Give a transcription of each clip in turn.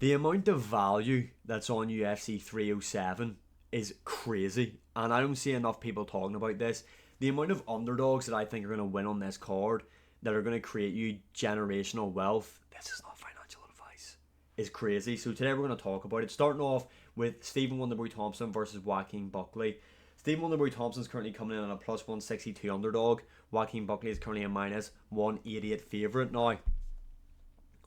The amount of value that's on UFC 307 is crazy, and I don't see enough people talking about this. The amount of underdogs that I think are going to win on this card that are going to create you generational wealth, this is not financial advice, is crazy. So today we're going to talk about it, starting off with Stephen Wonderboy Thompson versus Joaquin Buckley. Stephen Wonderboy Thompson is currently coming in on a plus 162 underdog. Joaquin Buckley is currently a minus 188 favourite. Now,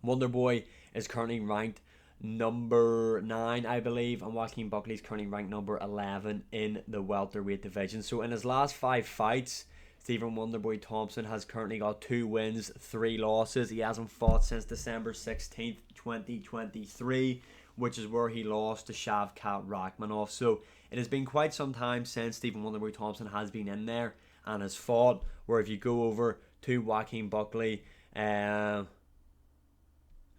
Wonderboy is currently ranked number 9, I believe, and Joaquin Buckley is currently ranked number 11 in the welterweight division. So in his last 5 fights, Stephen Wonderboy Thompson has currently got 2 wins, 3 losses. He hasn't fought since December 16th, 2023, which is where he lost to Shavkat Rakhmonov. So it has been quite some time since Stephen Wonderboy Thompson has been in there and has fought, where if you go over to Joaquin Buckley, let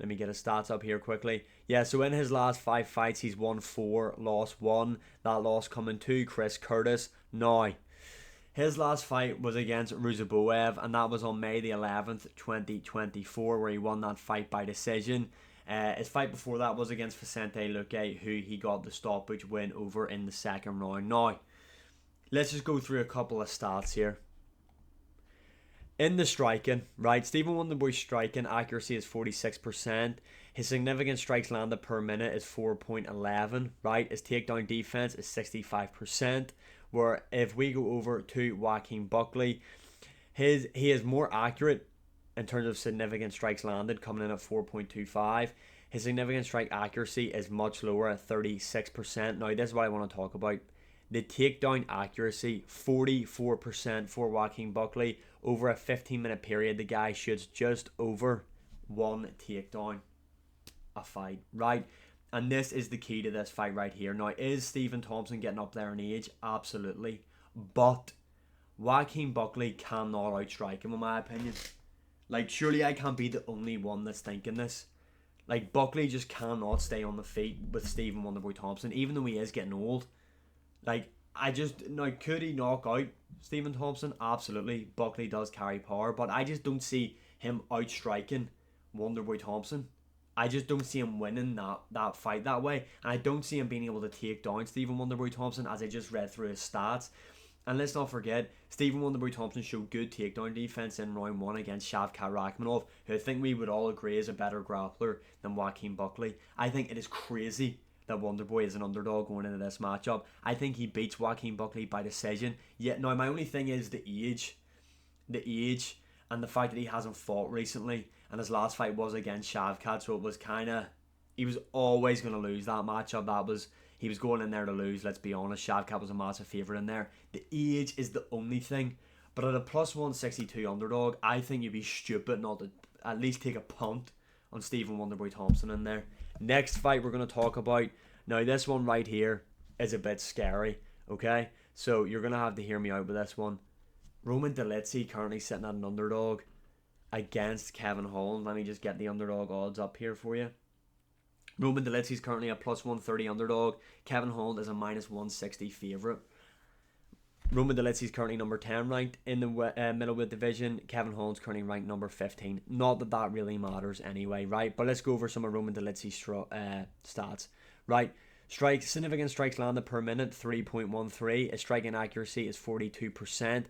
me get his stats up here quickly. Yeah, so in his last 5 fights, he's won 4, lost 1. That loss coming to Chris Curtis. Now, his last fight was against Ruziboev, and that was on May the 11th, 2024, where he won that fight by decision. His fight before that was against Vicente Luque, who he got the stoppage win over in the second round. Now, let's just go through a couple of stats here. In the striking, right, Stephen Wonderboy's striking accuracy is 46%. His significant strikes landed per minute is 4.11, right? His takedown defense is 65%. Where if we go over to Joaquin Buckley, he is more accurate in terms of significant strikes landed, coming in at 4.25. His significant strike accuracy is much lower at 36%. Now, this is what I want to talk about. The takedown accuracy, 44% for Joaquin Buckley. Over a 15-minute period, the guy shoots just over 1 takedown a fight, right? And this is the key to this fight right here. Now, is Stephen Thompson getting up there in age? Absolutely. But Joaquin Buckley cannot outstrike him, in my opinion. Like, surely I can't be the only one that's thinking this. Like, Buckley just cannot stay on the feet with Stephen Wonderboy Thompson, even though he is getting old. Like, now, could he knock out Stephen Thompson? Absolutely. Buckley does carry power, but I just don't see him outstriking Wonderboy Thompson. I just don't see him winning that fight that way. And I don't see him being able to take down Stephen Wonderboy Thompson, as I just read through his stats. And let's not forget, Stephen Wonderboy Thompson showed good takedown defense in round 1 against Shavkat Rakhmonov, who I think we would all agree is a better grappler than Joaquin Buckley. I think it is crazy that Wonderboy is an underdog going into this matchup. I think he beats Joaquin Buckley by decision. Yet now my only thing is the age, and the fact that he hasn't fought recently, and his last fight was against Shavkat, so it was he was always going to lose that matchup. He was going in there to lose, let's be honest. Shavkat was a massive favourite in there. The age is the only thing, but at a plus 162 underdog, I think you'd be stupid not to at least take a punt on Stephen Wonderboy Thompson in there. Next fight we're going to talk about. Now, this one right here is a bit scary, okay? So you're going to have to hear me out with this one. Roman Dolidze currently sitting at an underdog against Kevin Holland. Let me just get the underdog odds up here for you. Roman Dolidze is currently a plus 130 underdog. Kevin Holland is a minus 160 favourite. Roman Dolidze is currently number 10 ranked in the middleweight division. Kevin Holland's currently ranked number 15. Not that that really matters anyway, right? But let's go over some of Roman Dolidze's stats, right? Significant strikes landed per minute, 3.13. His striking accuracy is 42%.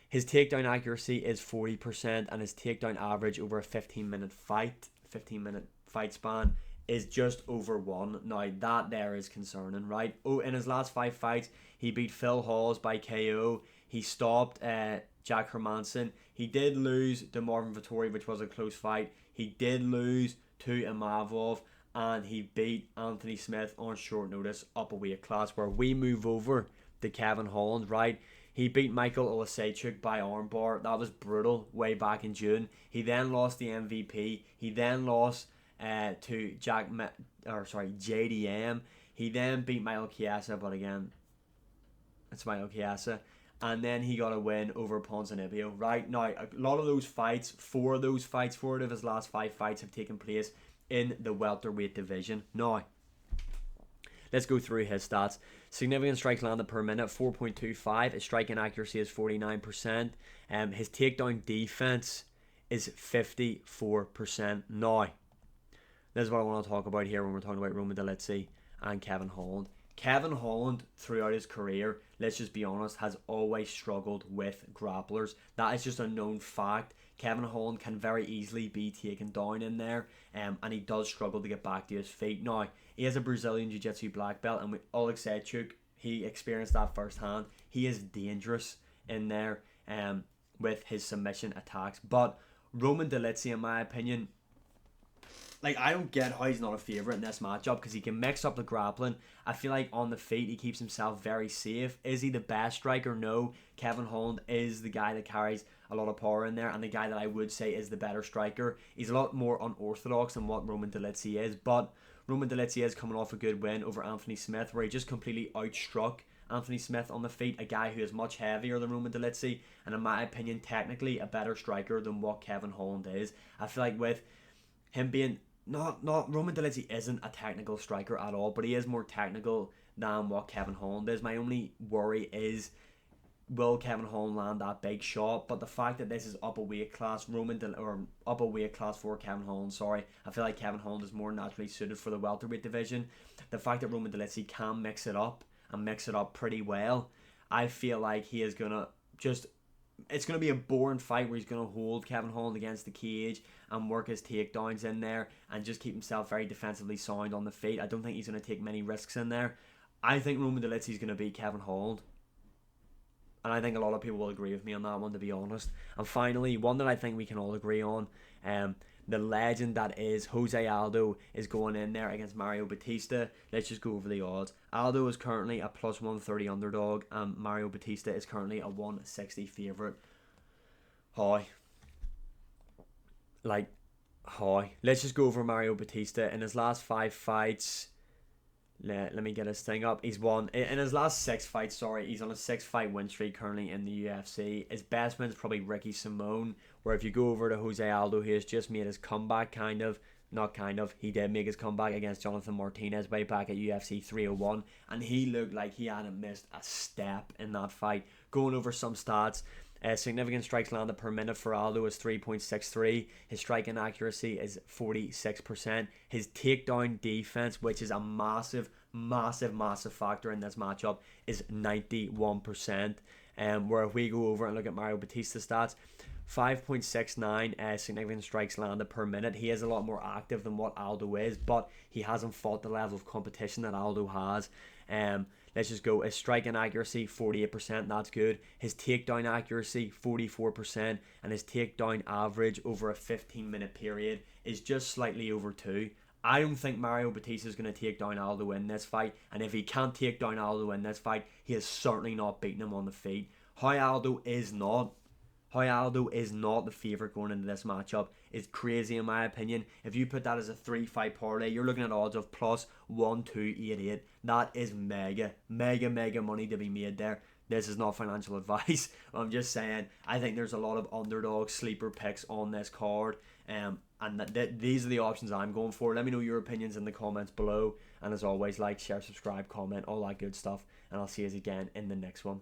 His takedown accuracy is 40%, and his takedown average over a 15-minute fight span is just over 1. Now, that there is concerning, right? Oh, in his last 5 fights, he beat Phil Hawes by KO. He stopped Jack Hermanson. He did lose to Marvin Vettori, which was a close fight. He did lose to Imavov, and he beat Anthony Smith on short notice up a weight class, where we move over to Kevin Holland, right? He beat Michael Olasechuk by armbar. That was brutal way back in June. He then lost the MVP. He then lost to JDM. He then beat Michael Chiesa, but again, it's Michael Chiesa. And then he got a win over Ponzinibbio. Right now, a lot of those fights, 4 of his last 5 fights have taken place in the welterweight division. Now, let's go through his stats. Significant strikes landed per minute, 4.25. His striking accuracy is 49%. His takedown defense is 54%. Now, This is what I want to talk about here when we're talking about Roman Dolidze and Kevin Holland. Kevin Holland, throughout his career, let's just be honest, has always struggled with grapplers. That is just a known fact. Kevin Holland can very easily be taken down in there, and he does struggle to get back to his feet. Now, he has a Brazilian Jiu-Jitsu black belt, and Oleg Sechuk, he experienced that firsthand. He is dangerous in there with his submission attacks. But Roman Dolidze, in my opinion, like, I don't get how he's not a favourite in this matchup, because he can mix up the grappling. I feel like on the feet he keeps himself very safe. Is he the best striker? No. Kevin Holland is the guy that carries a lot of power in there, and the guy that I would say is the better striker. He's a lot more unorthodox than what Roman Dolidze is, but Roman Dolidze is coming off a good win over Anthony Smith, where he just completely outstruck Anthony Smith on the feet, a guy who is much heavier than Roman Dolidze, and in my opinion technically a better striker than what Kevin Holland is. I feel like with him being not Roman Dolidze isn't a technical striker at all, but he is more technical than what Kevin Holland is. My only worry is, will Kevin Holland land that big shot? But the fact that this is up a weight class, up a weight class for Kevin Holland, sorry, I feel like Kevin Holland is more naturally suited for the welterweight division. The fact that Roman Dolidze can mix it up and mix it up pretty well, I feel like he is gonna just, it's going to be a boring fight where he's going to hold Kevin Holland against the cage and work his takedowns in there and just keep himself very defensively sound on the feet. I don't think he's going to take many risks in there. I think Roman Dolidze is going to beat Kevin Holland, and I think a lot of people will agree with me on that one, to be honest. And finally, one that I think we can all agree on, the legend that is Jose Aldo is going in there against Mario Batista. Let's just go over the odds. Aldo is currently a plus 130 underdog, and Mario Batista is currently a 160 favourite. Hi. Let's just go over Mario Batista. In his last 5 fights, let me get his thing up. He's won in his last 6 fights. Sorry, he's on a 6-fight win streak currently in the UFC. His best win is probably Ricky Simone. Where if you go over to Jose Aldo, he has just made his comeback. He did make his comeback against Jonathan Martinez way back at UFC 301, and he looked like he hadn't missed a step in that fight. Going over some stats. Significant strikes landed per minute for Aldo is 3.63. His striking accuracy is 46%. His takedown defense, which is a massive factor in this matchup, is 91%. Where if we go over and look at Mario Batista's stats, 5.69 significant strikes landed per minute. He is a lot more active than what Aldo is, but he hasn't fought the level of competition that Aldo has. Let's just go. His striking accuracy, 48%. That's good. His takedown accuracy, 44%. And his takedown average over a 15-minute period is just slightly over 2. I don't think Mario Batista is going to take down Aldo in this fight. And if he can't take down Aldo in this fight, he is certainly not beating him on the feet. How Aldo is not the favourite going into this matchup is crazy in my opinion. If you put that as a 3-fight parlay, you're looking at odds of plus 1288. That is mega money to be made there. This is not financial advice. I'm just saying, I think there's a lot of underdog sleeper picks on this card. And these are the options I'm going for. Let me know your opinions in the comments below. And as always, like, share, subscribe, comment, all that good stuff. And I'll see you again in the next one.